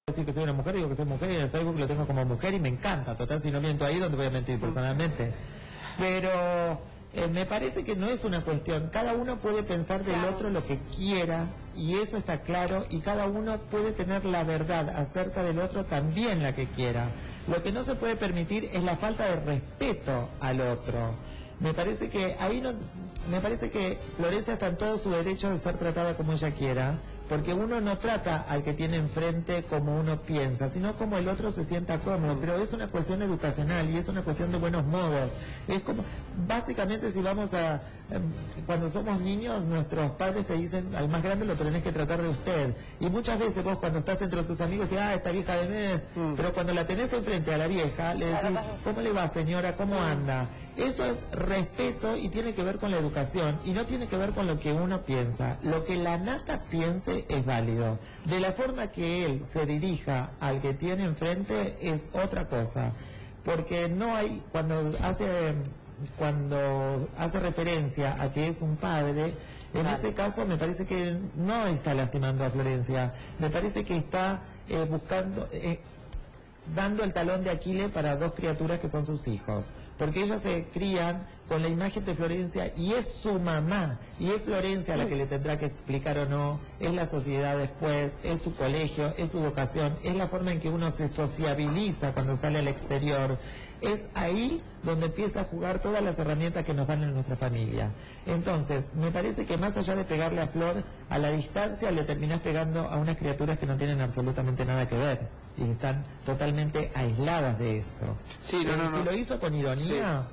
decir que soy una mujer, digo que soy mujer y en el Facebook lo tengo como mujer y me encanta, total, si no miento ahí, donde voy a mentir personalmente. Pero me parece que no es una cuestión, cada uno puede pensar del otro lo que quiera y eso está claro, y cada uno puede tener la verdad acerca del otro también la que quiera. Lo que no se puede permitir es la falta de respeto al otro. Me parece que ahí no, me parece que Florencia está en todo su derecho de ser tratada como ella quiera, porque uno no trata al que tiene enfrente como uno piensa, sino como el otro se sienta cómodo, pero es una cuestión educacional y es una cuestión de buenos modos. Es como, básicamente si vamos a, cuando somos niños, nuestros padres te dicen, al más grande lo tenés que tratar de usted, y muchas veces vos cuando estás entre tus amigos decís, esta vieja de mes, pero cuando la tenés enfrente a la vieja, le decís, ¿cómo le va, señora? ¿Cómo anda? Eso es respeto y tiene que ver con la educación y no tiene que ver con lo que uno piensa. Lo que la nata piense es válido. De la forma que él se dirija al que tiene enfrente es otra cosa. Porque no hay, cuando hace referencia a que es un padre, en ese caso me parece que no está lastimando a Florencia. Me parece que está buscando, dando el talón de Aquiles para dos criaturas que son sus hijos. Porque ellos se crían con la imagen de Florencia y es su mamá, y es Florencia la que le tendrá que explicar o no, es la sociedad después, es su colegio, es su educación, es la forma en que uno se sociabiliza cuando sale al exterior. Es ahí donde empieza a jugar todas las herramientas que nos dan en nuestra familia. Entonces, me parece que más allá de pegarle a Flor, a la distancia le terminás pegando a unas criaturas que no tienen absolutamente nada que ver y están totalmente aisladas de esto. Sí, Si lo hizo con ironía...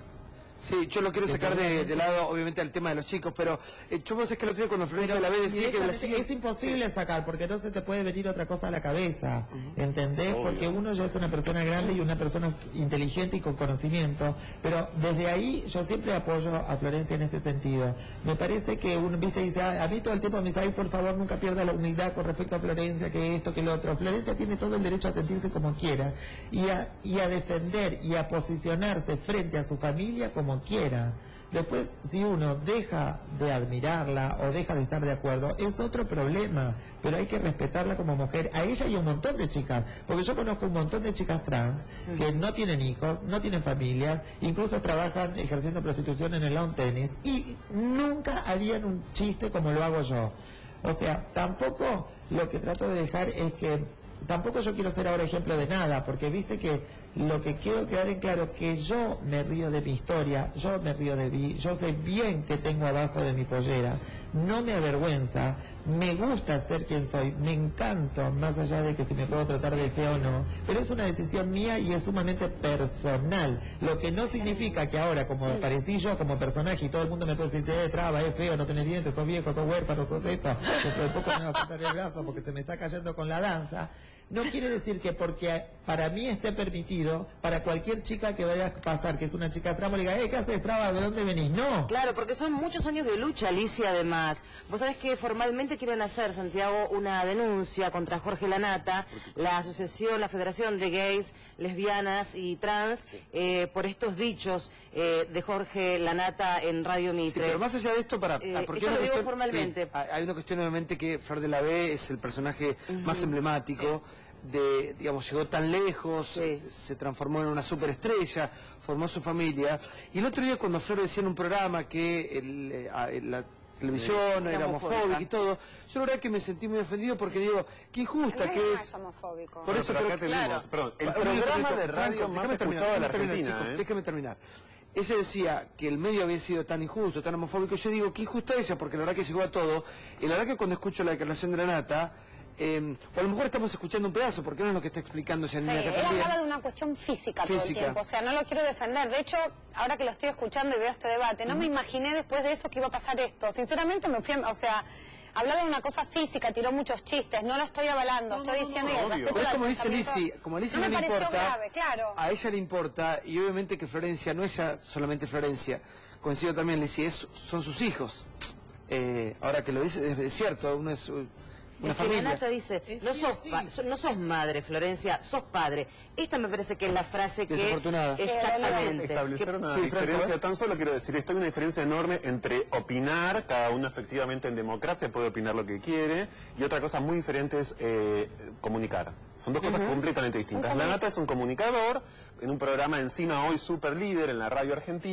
Sí, yo lo quiero sacar de lado, obviamente, al tema de los chicos, pero yo vos es que lo otro día cuando Florencia la ve decía que... Es imposible sacar, porque no se te puede venir otra cosa a la cabeza, ¿entendés? Porque uno ya es una persona grande y una persona inteligente y con conocimiento, pero desde ahí yo siempre apoyo a Florencia en este sentido. Me parece que uno, viste, dice, a mí todo el tiempo me dice, ay, por favor, nunca pierda la humildad con respecto a Florencia, que esto, que lo otro. Florencia tiene todo el derecho a sentirse como quiera y a defender y a posicionarse frente a su familia como quiera. Después, si uno deja de admirarla o deja de estar de acuerdo, es otro problema, pero hay que respetarla como mujer, a ella y un montón de chicas, porque yo conozco un montón de chicas trans que no tienen hijos, no tienen familias, incluso trabajan ejerciendo prostitución en el lawn tennis y nunca harían un chiste como lo hago yo. O sea, tampoco lo que trato de dejar es que tampoco yo quiero ser ahora ejemplo de nada, porque viste que lo que quiero quedar en claro que yo me río de mi historia, yo me río de mí, yo sé bien que tengo abajo de mi pollera, no me avergüenza, me gusta ser quien soy, me encanto, más allá de que si me puedo tratar de feo o no, pero es una decisión mía y es sumamente personal, lo que no significa que ahora, como aparecí yo como personaje y todo el mundo me puede decir, traba, es feo, no tenés dientes, sos viejo, sos huérfano, sos esto, dentro de poco me va a faltar el brazo porque se me está cayendo con la danza. No quiere decir que porque para mí esté permitido, para cualquier chica que vaya a pasar, que es una chica traba, le diga, ¿qué haces, traba? ¿De dónde venís? No. Claro, porque son muchos años de lucha, Alicia, además. Vos sabés que formalmente quieren hacer, Santiago, una denuncia contra Jorge Lanata, la asociación, la Federación de Gays, Lesbianas y Trans, por estos dichos de Jorge Lanata en Radio Mitre. Sí, pero más allá de esto, porque esto lo digo formalmente. Sí, hay una cuestión, obviamente, que Flor de la B es el personaje más emblemático. Digamos, llegó tan lejos, se transformó en una superestrella, formó su familia. Y el otro día cuando Flor decía en un programa que la televisión era homofóbica y todo, yo la verdad que me sentí muy ofendido porque digo, qué injusta que es. Por eso, pero claro, perdón, el programa de radio más escuchado de la Argentina. Déjame terminar. Ella decía que el medio había sido tan injusto, tan homofóbico. Yo digo, qué injusta ella, porque la verdad que llegó a todo. Y la verdad que cuando escucho la declaración de la Nata, o a lo mejor estamos escuchando un pedazo, porque no es lo que está explicando Yanina él hablaba de una cuestión física todo el tiempo, o sea, no lo quiero defender. De hecho, ahora que lo estoy escuchando y veo este debate, no me imaginé después de eso que iba a pasar esto. Sinceramente me fui, o sea, hablaba de una cosa física, tiró muchos chistes, no lo estoy avalando, estoy diciendo y el respeto al como dice Lizzy, como a Lizzy no le importa, grave, claro. A ella le importa, y obviamente que Florencia, no es solamente Florencia, coincido también, Lizzy, son sus hijos. Ahora que lo dice, es cierto, uno es... una familia. Nata dice, no sos madre, Florencia, sos padre. Esta me parece que es la frase que... Desafortunada. Exactamente. Establecer una diferencia, tan solo quiero decir, esto hay una diferencia enorme entre opinar, cada uno efectivamente en democracia puede opinar lo que quiere, y otra cosa muy diferente es comunicar. Son dos cosas completamente distintas. La Nata es un comunicador en un programa Encima Hoy super líder en la radio argentina.